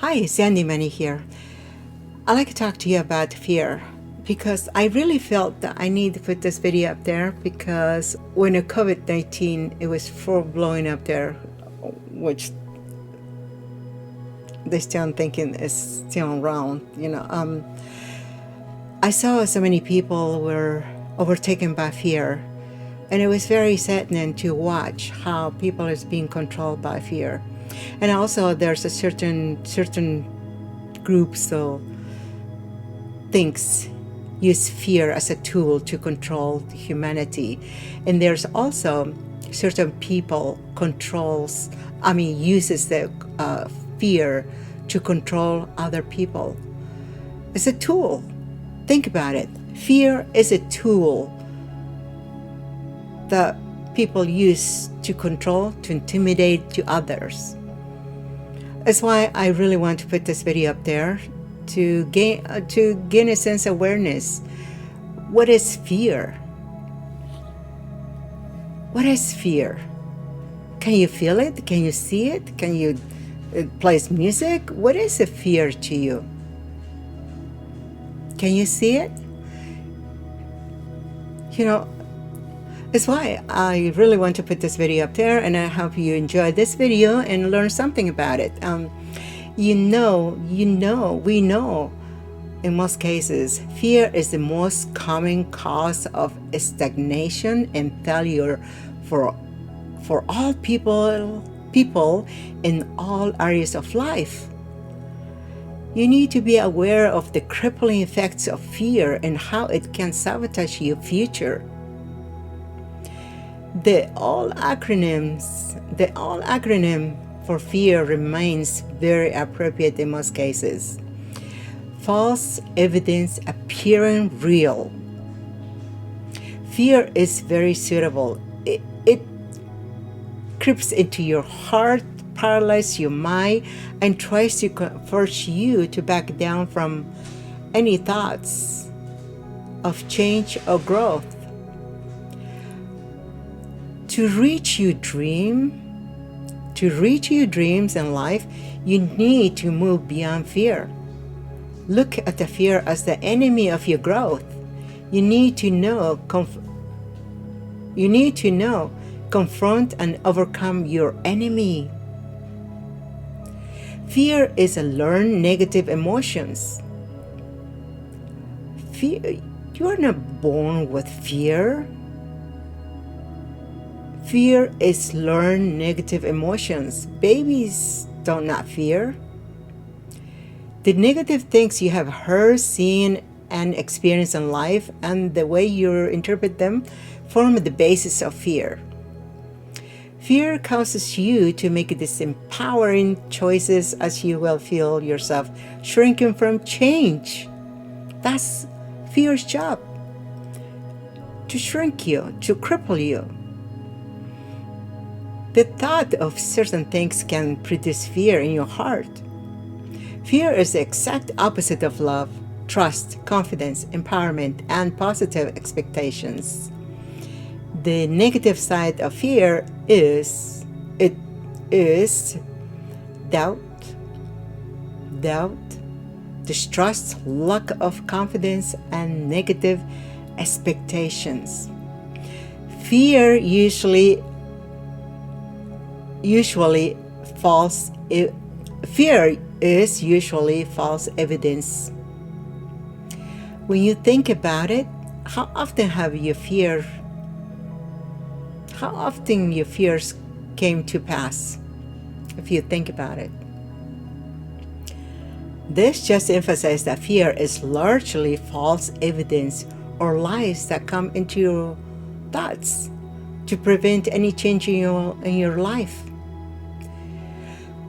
Hi, Sandy Manny here. I'd like to talk to you about fear because I really felt that I need to put this video up there because when the COVID-19, it was full blowing up there, which they still thinking is still around, I saw so many people were overtaken by fear, and it was very saddening to watch how people is being controlled by fear. And also there's a certain groups of things use fear as a tool to control humanity, and there's also certain people uses the fear to control other people. It's a tool. Think about it. Fear is a tool that people use to control, to intimidate to others. That's why I really want to put this video up there to gain a sense of awareness. What is fear? What is fear? Can you feel it? Can you see it? Can you play music? What is a fear to you? Can you see it? That's why I really want to put this video up there, and I hope you enjoy this video and learn something about it. We know, in most cases, fear is the most common cause of stagnation and failure for all people in all areas of life. You need to be aware of the crippling effects of fear and how it can sabotage your future. The all acronym for fear remains very appropriate in most cases. False evidence appearing real. Fear is very suitable. It creeps into your heart, paralyzes your mind, and tries to force you to back down from any thoughts of change or growth. To reach your dreams in life, you need to move beyond fear. Look at the fear as the enemy of your growth. You need to know, confront and overcome your enemy. Fear is a learned negative emotions. Fear, you are not born with fear. Fear is learned negative emotions. Babies do not fear. The negative things you have heard, seen, and experienced in life, and the way you interpret them, form the basis of fear. Fear causes you to make disempowering choices as you will feel yourself shrinking from change. That's fear's job. To shrink you, to cripple you. The thought of certain things can produce fear in your heart. Fear is the exact opposite of love, trust, confidence, empowerment, and positive expectations. The negative side of fear is doubt, distrust, lack of confidence, and negative expectations. Fear usually false evidence. When you think about it, how often your fears came to pass? If you think about it, this just emphasizes that fear is largely false evidence or lies that come into your thoughts to prevent any change in your life.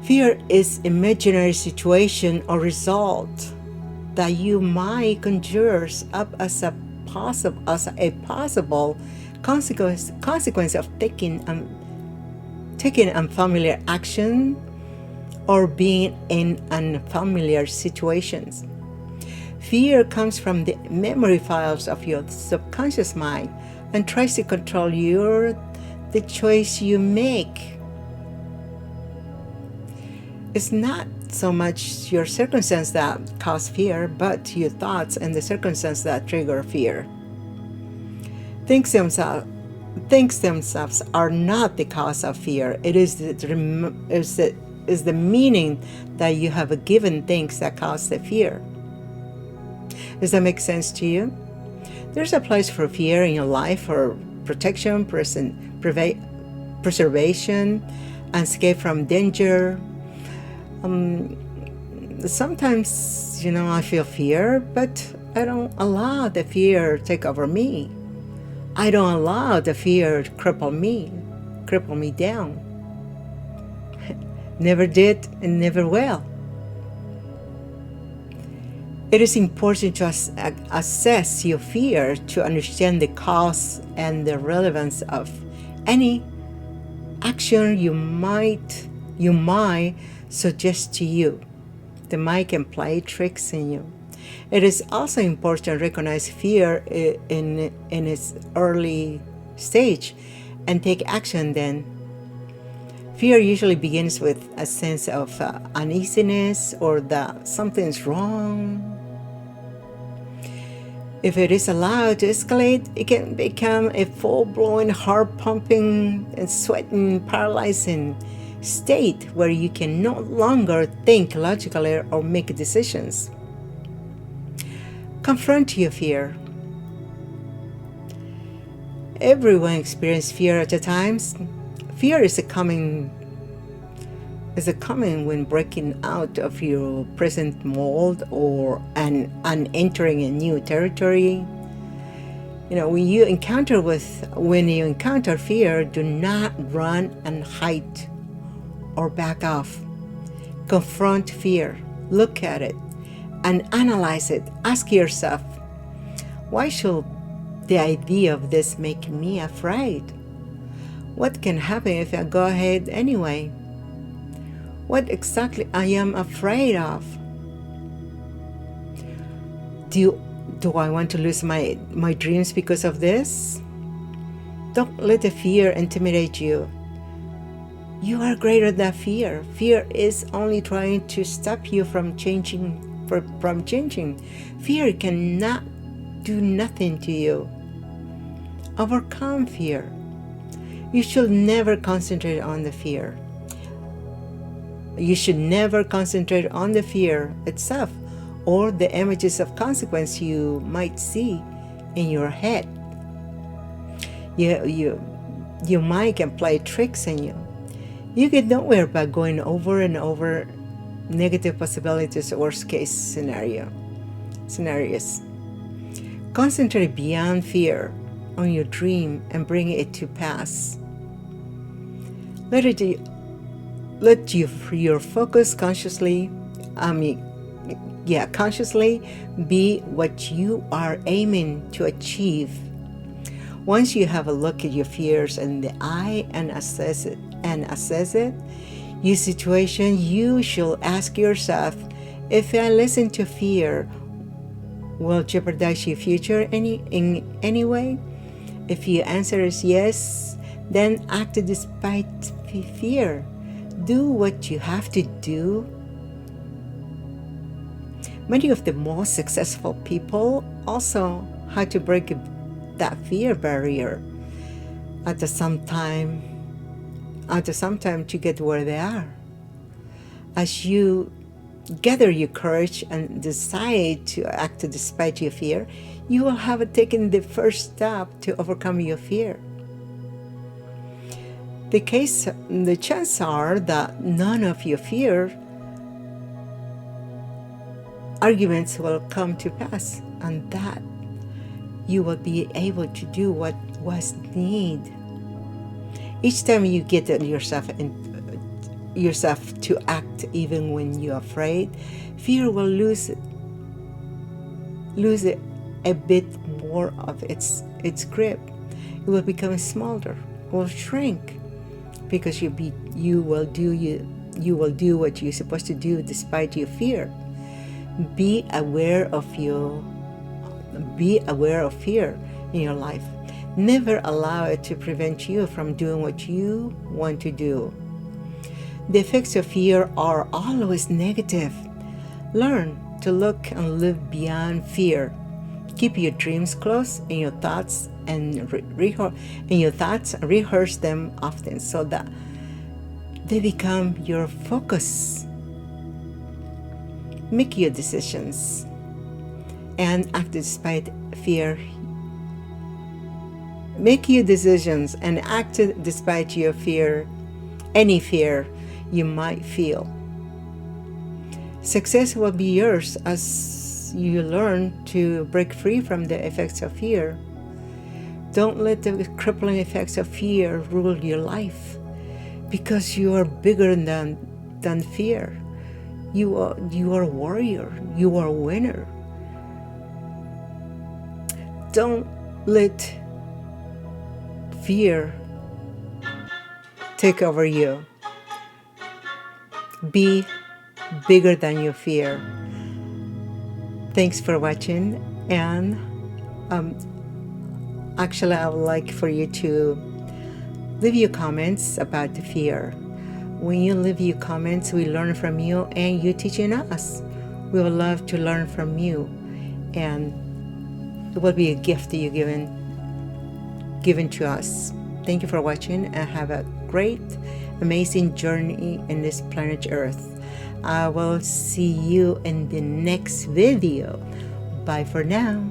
Fear is imaginary situation or result that you might conjure up as a possible consequence of taking unfamiliar action or being in unfamiliar situations. Fear comes from the memory files of your subconscious mind and tries to control the choice you make. It's not so much your circumstance that cause fear, but your thoughts and the circumstance that trigger fear. Things themselves are not the cause of fear. It is the meaning that you have given things that cause the fear. Does that make sense to you? There's a place for fear in your life for protection, preservation, and escape from danger. Sometimes, I feel fear, but I don't allow the fear to take over me. I don't allow the fear to cripple me down. Never did and never will. It is important to assess your fear to understand the cause and the relevance of any action you might suggest to you. The mind can play tricks in you. It is also important to recognize fear in its early stage and take action then. Fear usually begins with a sense of uneasiness or that something's wrong. If it is allowed to escalate, it can become a full-blown, heart-pumping and sweating, paralyzing state where you can no longer think logically or make decisions. Confront your fear. Everyone experiences fear at times. Fear is coming when breaking out of your present mold and entering a new territory. When you encounter fear, do not run and hide or back off. Confront fear. Look at it and analyze it. Ask yourself, why should the idea of this make me afraid? What can happen if I go ahead anyway? What exactly I am afraid of? Do I want to lose my dreams because of this? Don't let the fear intimidate you. You are greater than fear. Fear is only trying to stop you from changing. Fear cannot do nothing to you. Overcome fear. You should never concentrate on the fear. You should never concentrate on the fear itself or the images of consequence you might see in your head. Your mind can play tricks on you. You get nowhere by going over and over negative possibilities or worst-case scenarios. Concentrate beyond fear on your dream and bring it to pass. Let your focus consciously be what you are aiming to achieve. Once you have a look at your fears in the eye and assess it, your situation, you should ask yourself, if I listen to fear, will jeopardize your future in any way? If your answer is yes, then act despite fear. Do what you have to do. Many of the most successful people also had to break that fear barrier at some time to get where they are. As you gather your courage and decide to act despite your fear, you will have taken the first step to overcome your fear. The chances are that none of your fear arguments will come to pass, and that you will be able to do what was needed. Each time you get yourself to act even when you're afraid, fear will lose a bit more of its grip. It will become smaller, will shrink, because you will do what you're supposed to do despite your fear. Be aware of fear in your life. Never allow it to prevent you from doing what you want to do. The effects of fear are always negative. Learn to look and live beyond fear. Keep your dreams close in your thoughts and rehearse them often so that they become your focus. Make your decisions and act despite fear. Make your decisions and act despite your fear, any fear you might feel. Success will be yours as you learn to break free from the effects of fear. Don't let the crippling effects of fear rule your life, because you are bigger than fear. You are a warrior. You are a winner. Don't let fear take over you. Be bigger than your fear. Thanks for watching, and actually I would like for you to leave your comments about the fear. When you leave your comments, we learn from you and you teaching us. We would love to learn from you, and it will be a gift that you're given to us. Thank you for watching, and have a great, amazing journey in this planet Earth. I will see you in the next video. Bye for now.